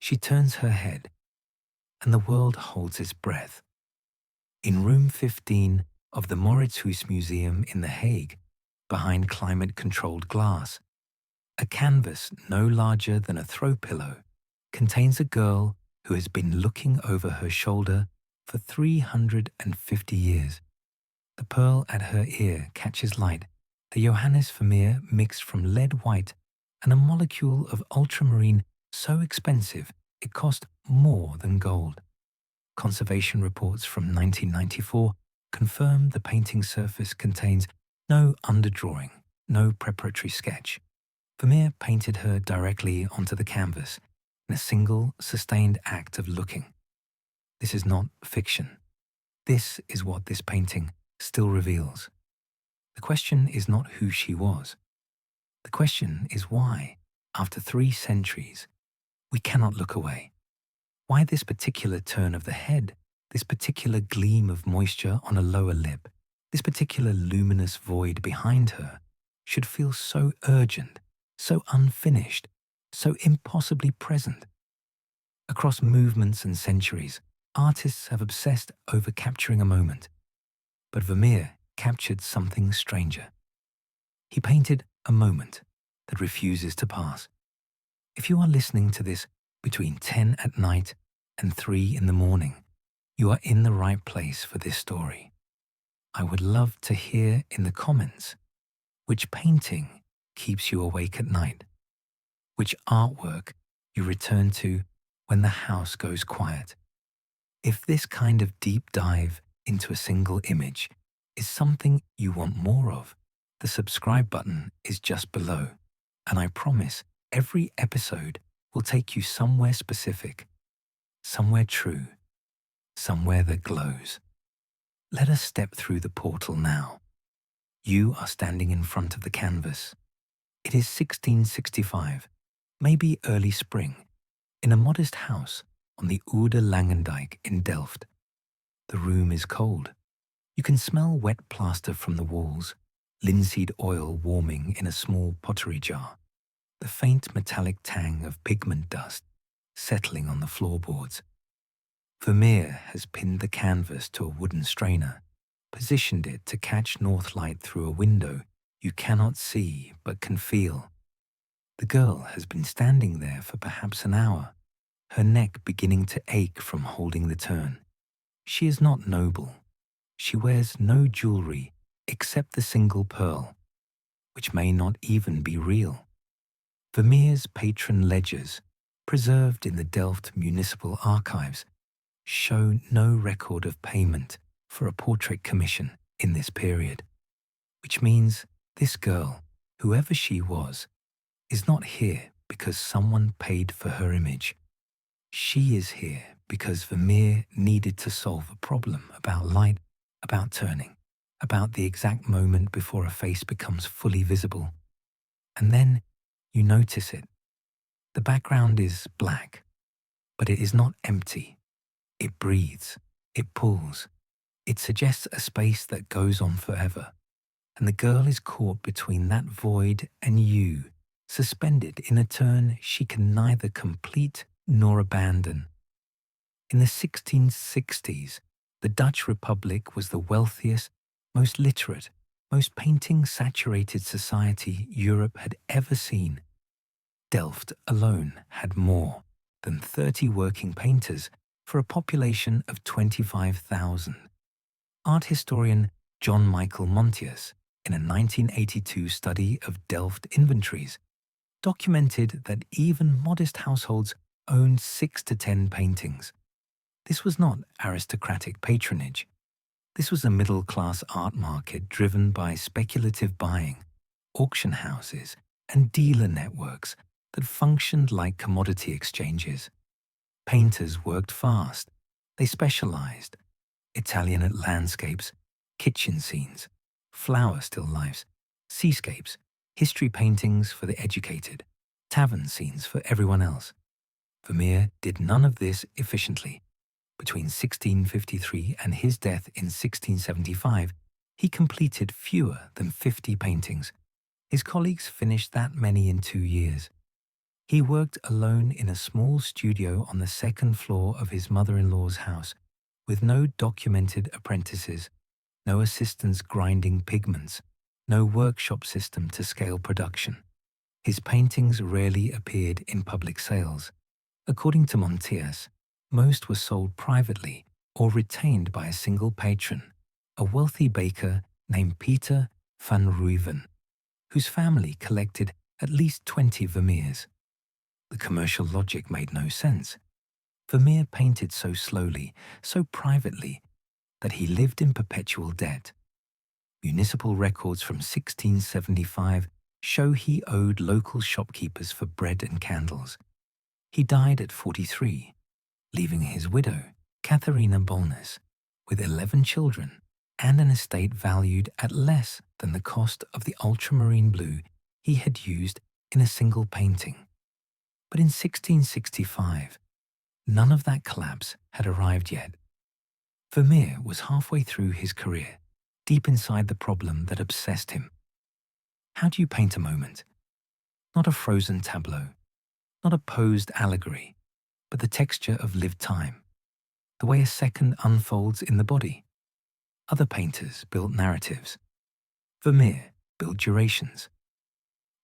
She turns her head, and the world holds its breath. In room 15 of the Mauritshuis Museum in The Hague, behind climate-controlled glass, a canvas no larger than a throw pillow contains a girl who has been looking over her shoulder for 350 years. The pearl at her ear catches light, a Johannes Vermeer mixed from lead white and a molecule of ultramarine so expensive it cost more than gold. Conservation reports from 1994 confirm the painting surface contains no underdrawing, no preparatory sketch. Vermeer painted her directly onto the canvas in a single, sustained act of looking. This is not fiction. This is what this painting still reveals. The question is not who she was. The question is why, after 3 centuries, we cannot look away. Why this particular turn of the head, this particular gleam of moisture on a lower lip, this particular luminous void behind her should feel so urgent, so unfinished, so impossibly present. Across movements and centuries, artists have obsessed over capturing a moment. But Vermeer captured something stranger. He painted a moment that refuses to pass. If you are listening to this between 10 at night and 3 in the morning, you are in the right place for this story. I would love to hear in the comments which painting keeps you awake at night, which artwork you return to when the house goes quiet. If this kind of deep dive into a single image is something you want more of, the subscribe button is just below, and I promise every episode will take you somewhere specific, somewhere true, somewhere that glows. Let us step through the portal now. You are standing in front of the canvas. It is 1665, maybe early spring, in a modest house on the Oude Langendijk in Delft. The room is cold. You can smell wet plaster from the walls, linseed oil warming in a small pottery jar, the faint metallic tang of pigment dust settling on the floorboards. Vermeer has pinned the canvas to a wooden strainer, positioned it to catch north light through a window you cannot see but can feel. The girl has been standing there for perhaps an hour, her neck beginning to ache from holding the turn. She is not noble. She wears no jewelry except the single pearl, which may not even be real. Vermeer's patron ledgers, preserved in the Delft Municipal Archives, show no record of payment for a portrait commission in this period, which means this girl, whoever she was, is not here because someone paid for her image. She is here because Vermeer needed to solve a problem about light, about turning, about the exact moment before a face becomes fully visible. And then you notice it. The background is black, but it is not empty. It breathes, it pulls, it suggests a space that goes on forever. And the girl is caught between that void and you, suspended in a turn she can neither complete nor abandon. In the 1660s, the Dutch Republic was the wealthiest, most literate, most painting-saturated society Europe had ever seen. Delft alone had more than 30 working painters for a population of 25,000. Art historian John Michael Montius, in a 1982 study of Delft inventories, documented that even modest households owned 6 to 10 paintings. This was not aristocratic patronage. This was a middle-class art market driven by speculative buying, auction houses, and dealer networks that functioned like commodity exchanges. Painters worked fast. They specialized. Italian at landscapes, kitchen scenes, flower still lifes, seascapes, history paintings for the educated, tavern scenes for everyone else. Vermeer did none of this efficiently. Between 1653 and his death in 1675, he completed fewer than 50 paintings. His colleagues finished that many in 2 years. He worked alone in a small studio on the second floor of his mother-in-law's house, with no documented apprentices, no assistants grinding pigments, no workshop system to scale production. His paintings rarely appeared in public sales. According to Mauritshuis, most were sold privately or retained by a single patron, a wealthy baker named Peter van Ruyven, whose family collected at least 20 Vermeers. The commercial logic made no sense. Vermeer painted so slowly, so privately, that he lived in perpetual debt. Municipal records from 1675 show he owed local shopkeepers for bread and candles. He died at 43, leaving his widow, Katharina Bolnes, with 11 children and an estate valued at less than the cost of the ultramarine blue he had used in a single painting. But in 1665, none of that collapse had arrived yet. Vermeer was halfway through his career, deep inside the problem that obsessed him. How do you paint a moment? Not a frozen tableau, not a posed allegory, but the texture of lived time, the way a second unfolds in the body. Other painters built narratives. Vermeer built durations.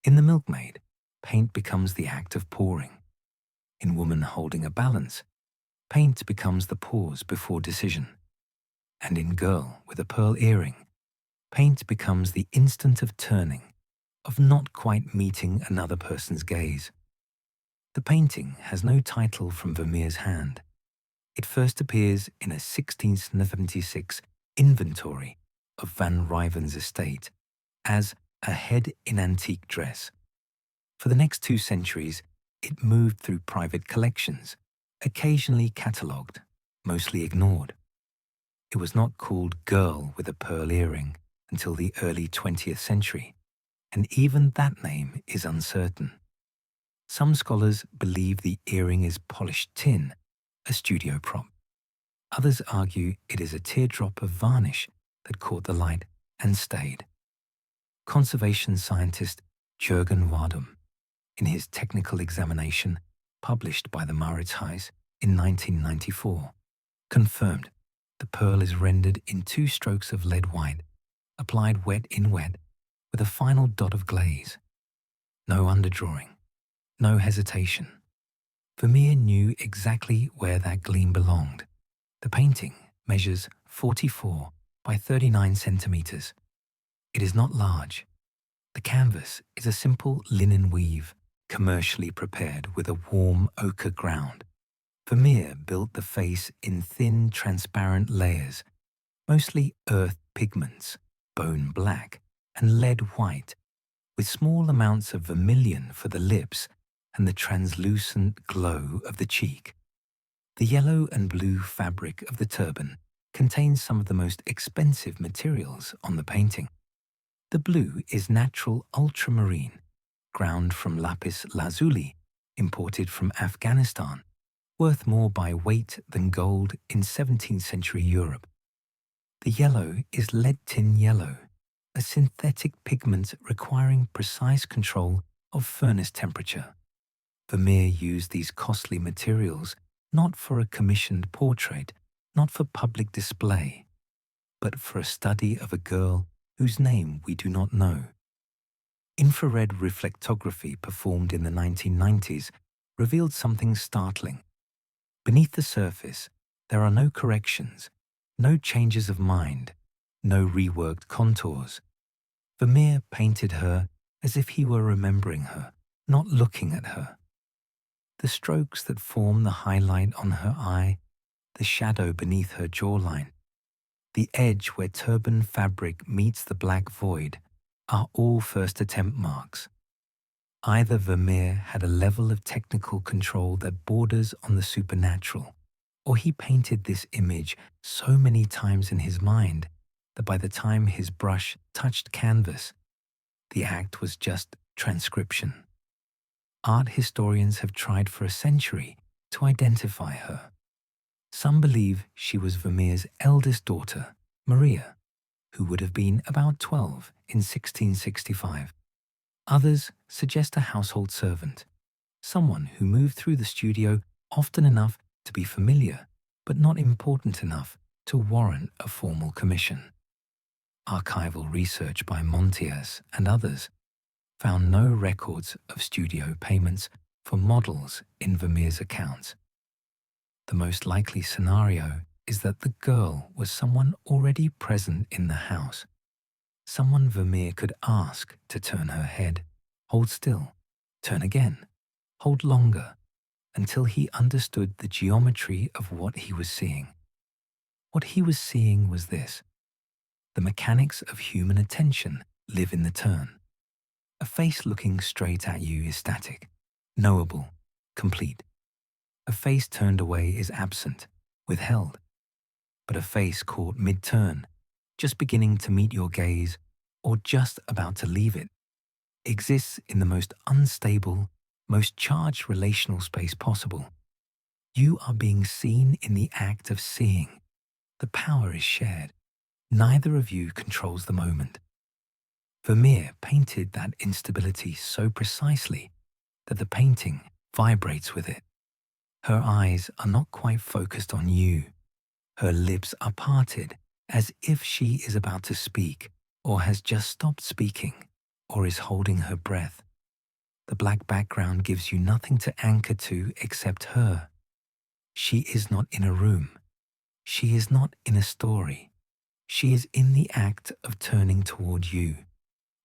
In The Milkmaid, paint becomes the act of pouring. In Woman Holding a Balance, paint becomes the pause before decision. And in Girl with a Pearl Earring, paint becomes the instant of turning, of not quite meeting another person's gaze. The painting has no title from Vermeer's hand. It first appears in a 1676 inventory of Van Ruyven's estate as a head in antique dress. For the next 2 centuries, it moved through private collections, occasionally catalogued, mostly ignored. It was not called Girl with a Pearl Earring until the early 20th century, and even that name is uncertain. Some scholars believe the earring is polished tin, a studio prop. Others argue it is a teardrop of varnish that caught the light and stayed. Conservation scientist Jürgen Wadum, in his technical examination published by the Mauritshuis in 1994, confirmed the pearl is rendered in 2 strokes of lead white, applied wet in wet, with a final dot of glaze. No underdrawing, no hesitation. Vermeer knew exactly where that gleam belonged. The painting measures 44 by 39 centimeters. It is not large. The canvas is a simple linen weave, commercially prepared with a warm ochre ground. Vermeer built the face in thin, transparent layers, mostly earth pigments, bone black and lead white, with small amounts of vermilion for the lips and the translucent glow of the cheek. The yellow and blue fabric of the turban contains some of the most expensive materials on the painting. The blue is natural ultramarine, ground from lapis lazuli, imported from Afghanistan, worth more by weight than gold in 17th century Europe. The yellow is lead tin yellow, a synthetic pigment requiring precise control of furnace temperature. Vermeer used these costly materials not for a commissioned portrait, not for public display, but for a study of a girl whose name we do not know. Infrared reflectography performed in the 1990s revealed something startling. Beneath the surface, there are no corrections, no changes of mind, no reworked contours. Vermeer painted her as if he were remembering her, not looking at her. The strokes that form the highlight on her eye, the shadow beneath her jawline, the edge where turban fabric meets the black void, are all first attempt marks. Either Vermeer had a level of technical control that borders on the supernatural, or he painted this image so many times in his mind that by the time his brush touched canvas, the act was just transcription. Art historians have tried for a century to identify her. Some believe she was Vermeer's eldest daughter, Maria, who would have been about 12 in 1665. Others suggest a household servant, someone who moved through the studio often enough to be familiar, but not important enough to warrant a formal commission. Archival research by Montias and others found no records of studio payments for models in Vermeer's accounts. The most likely scenario is that the girl was someone already present in the house, someone Vermeer could ask to turn her head, hold still, turn again, hold longer, until he understood the geometry of what he was seeing. What he was seeing was this: the mechanics of human attention live in the turn. A face looking straight at you is static, knowable, complete. A face turned away is absent, withheld. But a face caught mid-turn, just beginning to meet your gaze, or just about to leave it, exists in the most unstable, most charged relational space possible. You are being seen in the act of seeing. The power is shared. Neither of you controls the moment. Vermeer painted that instability so precisely that the painting vibrates with it. Her eyes are not quite focused on you. Her lips are parted as if she is about to speak, or has just stopped speaking, or is holding her breath. The black background gives you nothing to anchor to except her. She is not in a room. She is not in a story. She is in the act of turning toward you,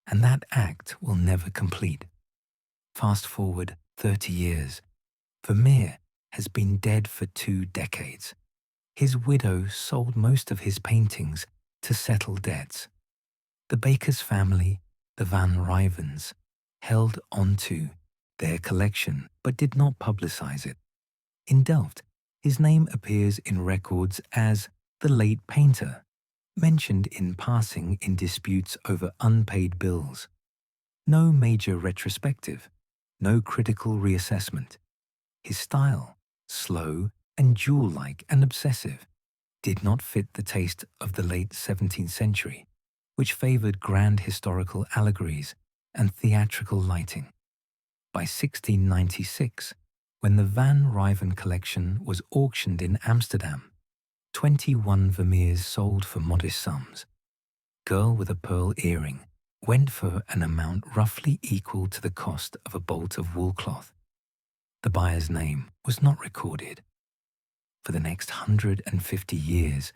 and that act will never complete. Fast forward 30 years. Vermeer has been dead for 2 decades. His widow sold most of his paintings to settle debts. The Baker's family, the Van Ruyvens, held onto their collection but did not publicize it. In Delft, his name appears in records as the late painter, mentioned in passing in disputes over unpaid bills. No major retrospective, no critical reassessment. His style, slow and jewel-like and obsessive, did not fit the taste of the late 17th century, which favored grand historical allegories and theatrical lighting. By 1696, when the Van Ruyven collection was auctioned in Amsterdam, 21 Vermeers sold for modest sums. Girl with a pearl earring went for an amount roughly equal to the cost of a bolt of wool cloth. The buyer's name was not recorded. For the next 150 years,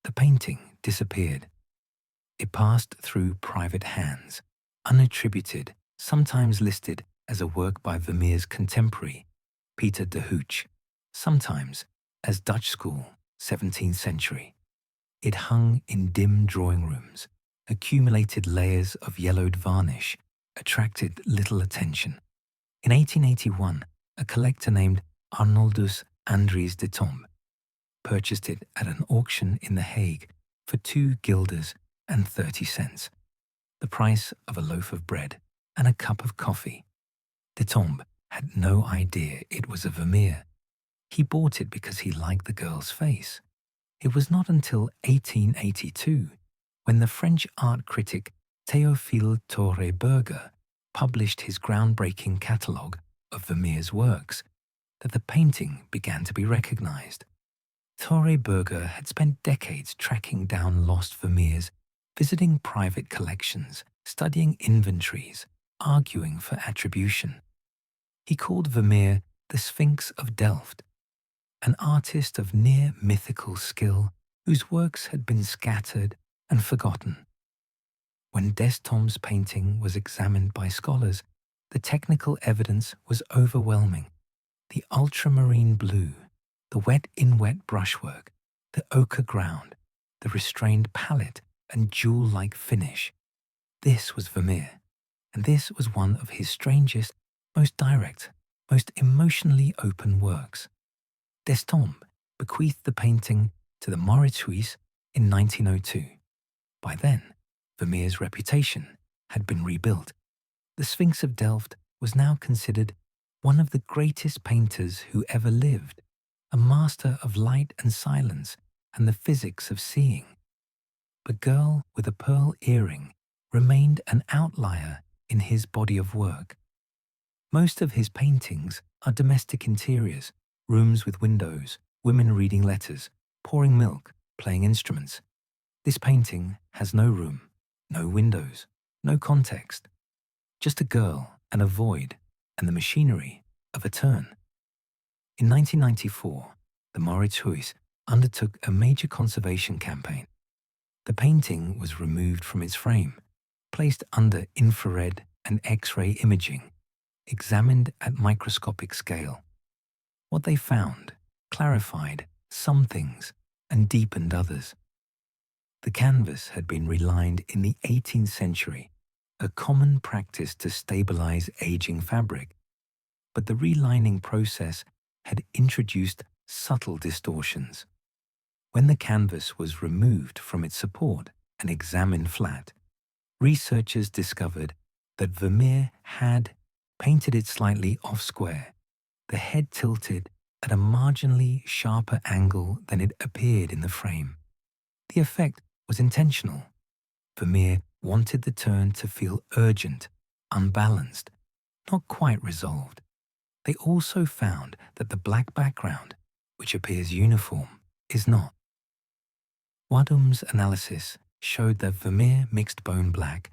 the painting disappeared. It passed through private hands, unattributed, sometimes listed as a work by Vermeer's contemporary, Peter de Hooch, sometimes as Dutch school, 17th century. It hung in dim drawing rooms, accumulated layers of yellowed varnish, attracted little attention. In 1881, a collector named Arnoldus Andries de Tombe purchased it at an auction in The Hague for 2 guilders and 30 cents, the price of a loaf of bread and a cup of coffee. De Tombe had no idea it was a Vermeer. He bought it because he liked the girl's face. It was not until 1882, when the French art critic Théophile Torre-Berger published his groundbreaking catalogue of Vermeer's works, that the painting began to be recognized. Torre-Berger had spent decades tracking down lost Vermeers, visiting private collections, studying inventories, arguing for attribution. He called Vermeer the Sphinx of Delft, an artist of near mythical skill whose works had been scattered and forgotten. When Destombe's painting was examined by scholars, the technical evidence was overwhelming. The ultramarine blue, the wet-in-wet brushwork, the ochre ground, the restrained palette and jewel-like finish. This was Vermeer, and this was one of his strangest, most direct, most emotionally open works. Destombe bequeathed the painting to the Mauritshuis in 1902. By then, Vermeer's reputation had been rebuilt. The Sphinx of Delft was now considered one of the greatest painters who ever lived, a master of light and silence and the physics of seeing. But Girl with a Pearl Earring remained an outlier in his body of work. Most of his paintings are domestic interiors, rooms with windows, women reading letters, pouring milk, playing instruments. This painting has no room, no windows, no context, just a girl and a void and the machinery of a turn. In 1994, the Mauritshuis undertook a major conservation campaign. The painting was removed from its frame, placed under infrared and X-ray imaging, examined at microscopic scale. What they found clarified some things and deepened others. The canvas had been relined in the 18th century, a common practice to stabilize aging fabric, but the relining process had introduced subtle distortions. When the canvas was removed from its support and examined flat, researchers discovered that Vermeer had painted it slightly off-square, the head tilted at a marginally sharper angle than it appeared in the frame. The effect was intentional. Vermeer wanted the turn to feel urgent, unbalanced, not quite resolved. They also found that the black background, which appears uniform, is not. Wadum's analysis showed that Vermeer mixed bone black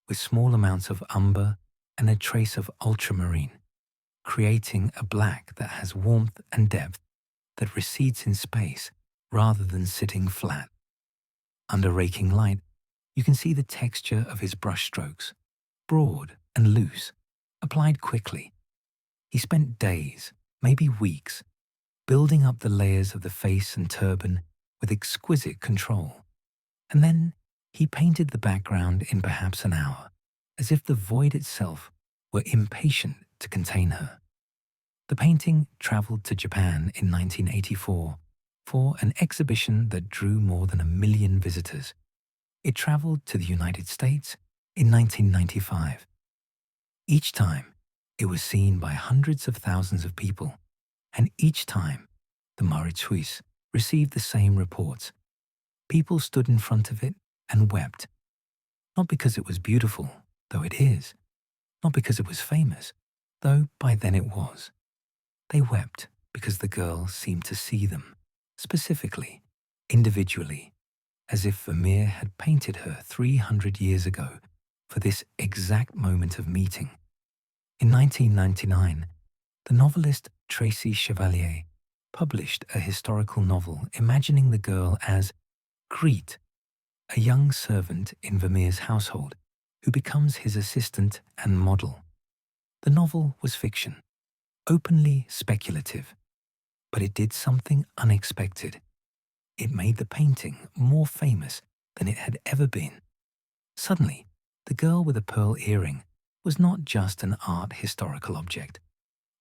with small amounts of umber and a trace of ultramarine, creating a black that has warmth and depth, that recedes in space rather than sitting flat. Under raking light, you can see the texture of his brushstrokes, broad and loose, applied quickly. He spent days, maybe weeks, building up the layers of the face and turban with exquisite control. And then he painted the background in perhaps an hour, as if the void itself were impatient to contain her. The painting traveled to Japan in 1984 for an exhibition that drew more than 1 million visitors. It traveled to the United States in 1995. Each time, it was seen by hundreds of thousands of people, and each time, the Mauritshuis received the same reports. People stood in front of it and wept, not because it was beautiful, though it is, not because it was famous, though by then it was. They wept because the girl seemed to see them, specifically, individually, as if Vermeer had painted her 300 years ago for this exact moment of meeting. In 1999, the novelist Tracy Chevalier published a historical novel imagining the girl as Griet, a young servant in Vermeer's household who becomes his assistant and model. The novel was fiction, openly speculative, but it did something unexpected. It made the painting more famous than it had ever been. Suddenly, the girl with a pearl earring was not just an art historical object.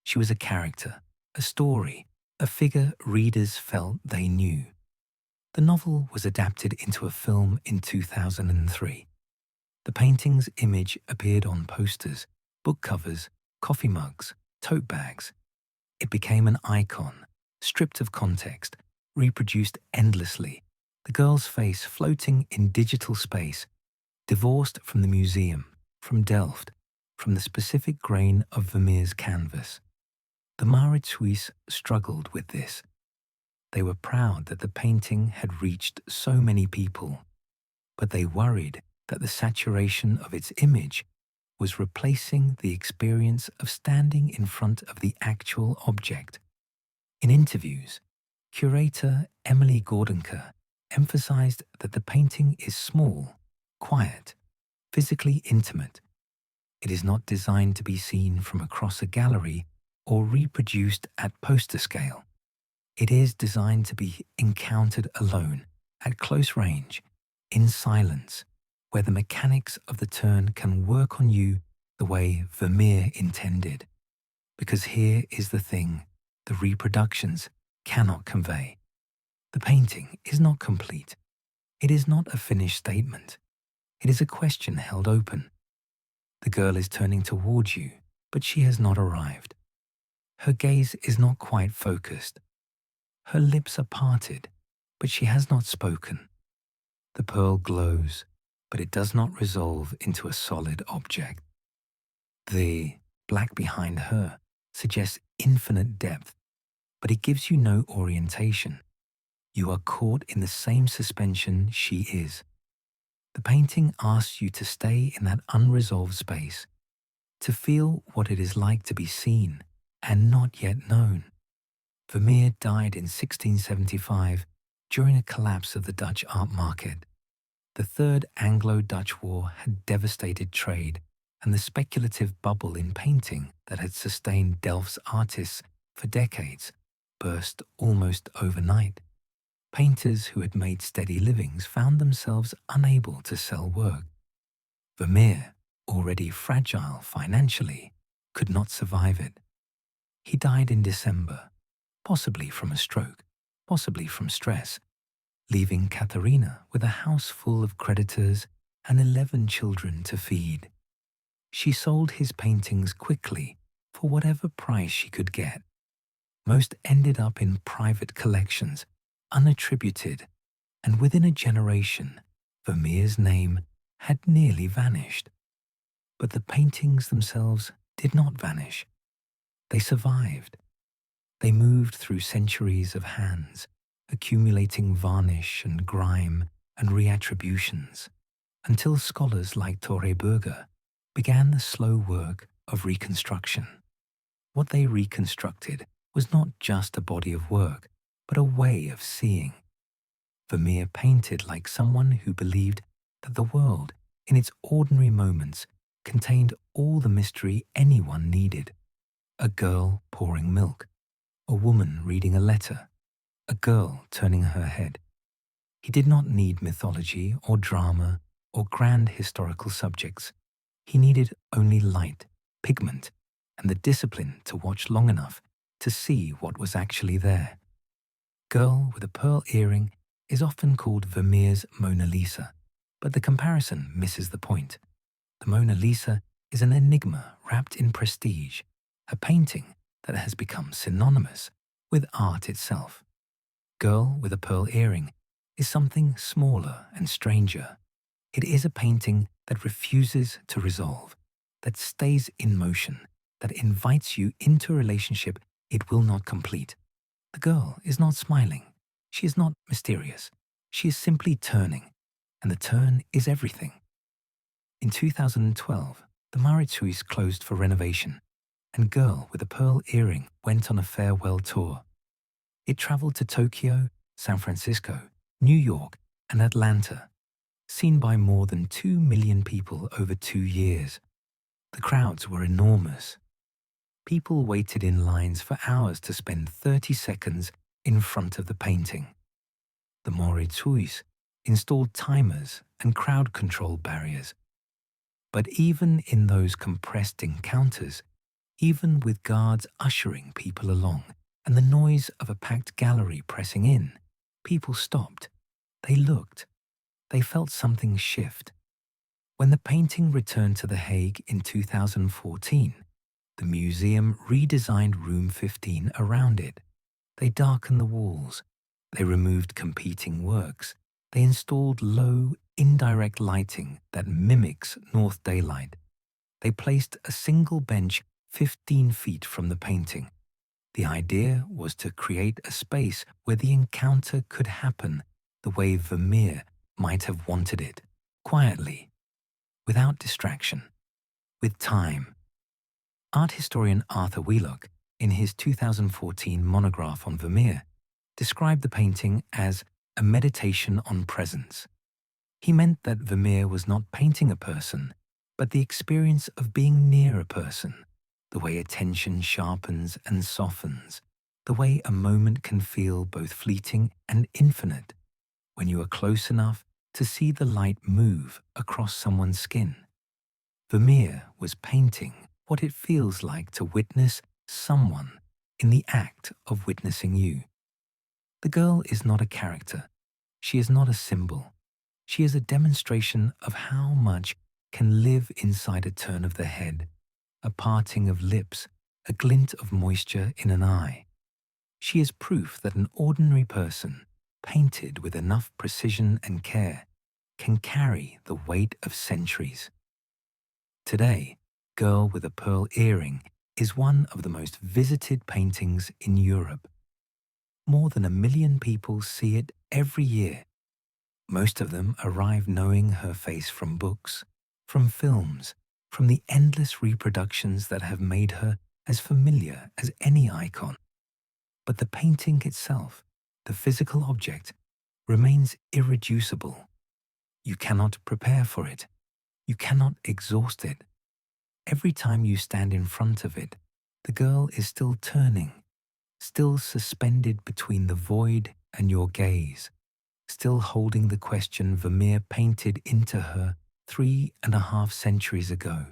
She was a character, a story, a figure readers felt they knew. The novel was adapted into a film in 2003. The painting's image appeared on posters, book covers, coffee mugs, tote bags. It became an icon, stripped of context, reproduced endlessly, the girl's face floating in digital space, divorced from the museum, from Delft, from the specific grain of Vermeer's canvas. The Mauritshuis struggled with this. They were proud that the painting had reached so many people, but they worried that the saturation of its image was replacing the experience of standing in front of the actual object. In interviews, curator Emily Gordenker emphasized that the painting is small, quiet, physically intimate. It is not designed to be seen from across a gallery or reproduced at poster scale. It is designed to be encountered alone, at close range, in silence, where the mechanics of the turn can work on you the way Vermeer intended. Because here is the thing the reproductions cannot convey. The painting is not complete. It is not a finished statement. It is a question held open. The girl is turning towards you, but she has not arrived. Her gaze is not quite focused. Her lips are parted, but she has not spoken. The pearl glows, but it does not resolve into a solid object. The black behind her suggests infinite depth, but it gives you no orientation. You are caught in the same suspension she is. The painting asks you to stay in that unresolved space, to feel what it is like to be seen and not yet known. Vermeer died in 1675 during a collapse of the Dutch art market. The Third Anglo-Dutch War had devastated trade, and the speculative bubble in painting that had sustained Delft's artists for decades burst almost overnight. Painters who had made steady livings found themselves unable to sell work. Vermeer, already fragile financially, could not survive it. He died in December, possibly from a stroke, possibly from stress, leaving Katharina with a house full of creditors and 11 children to feed. She sold his paintings quickly for whatever price she could get. Most ended up in private collections, unattributed, and within a generation, Vermeer's name had nearly vanished. But the paintings themselves did not vanish. They survived. They moved through centuries of hands, accumulating varnish and grime and reattributions, until scholars like Tore Berger began the slow work of reconstruction. What they reconstructed was not just a body of work, but a way of seeing. Vermeer painted like someone who believed that the world, in its ordinary moments, contained all the mystery anyone needed. A girl pouring milk, a woman reading a letter, a girl turning her head. He did not need mythology or drama or grand historical subjects. He needed only light, pigment, and the discipline to watch long enough to see what was actually there. Girl with a pearl earring is often called Vermeer's Mona Lisa, but the comparison misses the point. The Mona Lisa is an enigma wrapped in prestige, a painting that has become synonymous with art itself. Girl with a pearl earring is something smaller and stranger. It is a painting that refuses to resolve, that stays in motion, that invites you into a relationship it will not complete. The girl is not smiling. She is not mysterious. She is simply turning, and the turn is everything. In 2012, the Mauritshuis closed for renovation, and Girl with a Pearl Earring went on a farewell tour. It traveled to Tokyo, San Francisco, New York, and Atlanta, seen by more than 2 million people over 2 years. The crowds were enormous. People waited in lines for hours to spend 30 seconds in front of the painting. The Mauritshuis installed timers and crowd control barriers. But even in those compressed encounters, even with guards ushering people along and the noise of a packed gallery pressing in, people stopped. They looked. They felt something shift. When the painting returned to The Hague in 2014, the museum redesigned Room 15 around it. They darkened the walls. They removed competing works. They installed low, indirect lighting that mimics North daylight. They placed a single bench 15 feet from the painting. The idea was to create a space where the encounter could happen the way Vermeer might have wanted it, quietly, without distraction, with time. Art historian Arthur Wheelock, in his 2014 monograph on Vermeer, described the painting as a meditation on presence. He meant that Vermeer was not painting a person, but the experience of being near a person, the way attention sharpens and softens, the way a moment can feel both fleeting and infinite, when you are close enough to see the light move across someone's skin. Vermeer was painting what it feels like to witness someone in the act of witnessing you. The girl is not a character. She is not a symbol. She is a demonstration of how much can live inside a turn of the head, a parting of lips, a glint of moisture in an eye. She is proof that an ordinary person, painted with enough precision and care, can carry the weight of centuries. Today, Girl with a Pearl Earring is one of the most visited paintings in Europe. More than 1 million people see it every year. Most of them arrive knowing her face from books, from films, from the endless reproductions that have made her as familiar as any icon. But the painting itself, the physical object, remains irreducible. You cannot prepare for it. You cannot exhaust it. Every time you stand in front of it, the girl is still turning, still suspended between the void and your gaze, still holding the question Vermeer painted into her 3.5 centuries ago.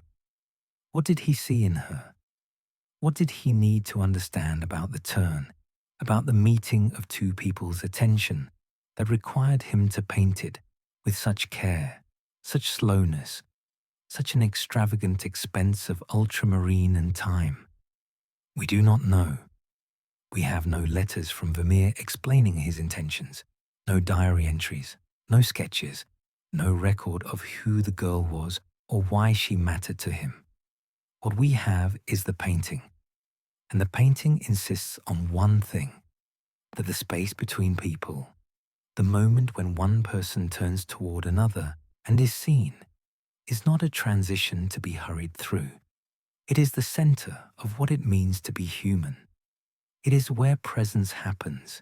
What did he see in her? What did he need to understand about the turn, about the meeting of two people's attention that required him to paint it with such care, such slowness, such an extravagant expense of ultramarine and time? We do not know. We have no letters from Vermeer explaining his intentions, no diary entries, no sketches, no record of who the girl was or why she mattered to him. What we have is the painting, and the painting insists on one thing, that the space between people, the moment when one person turns toward another and is seen, is not a transition to be hurried through. It is the center of what it means to be human. It is where presence happens.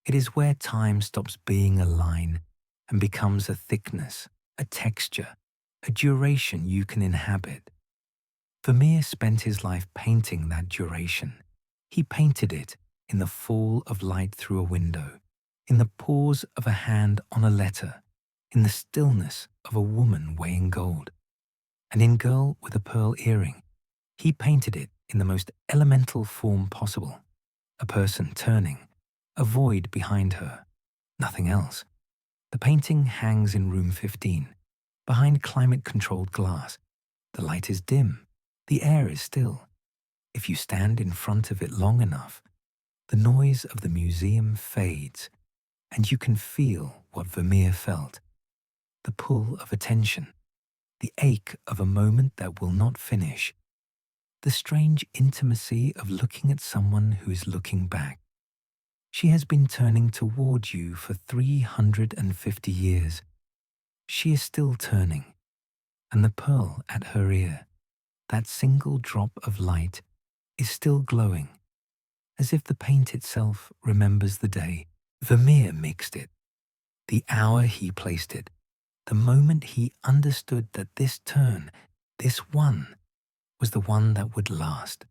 It is where time stops being a line and becomes a thickness, a texture, a duration you can inhabit. Vermeer spent his life painting that duration. He painted it in the fall of light through a window, in the pause of a hand on a letter, in the stillness of a woman weighing gold. And in Girl with a Pearl Earring, he painted it in the most elemental form possible, a person turning, a void behind her, nothing else. The painting hangs in room 15, behind climate-controlled glass. The light is dim, the air is still. If you stand in front of it long enough, the noise of the museum fades, and you can feel what Vermeer felt, the pull of attention, the ache of a moment that will not finish, the strange intimacy of looking at someone who is looking back. She has been turning toward you for 350 years. She is still turning, and the pearl at her ear, that single drop of light, is still glowing, as if the paint itself remembers the day Vermeer mixed it, the hour he placed it, the moment he understood that this turn, this one, was the one that would last.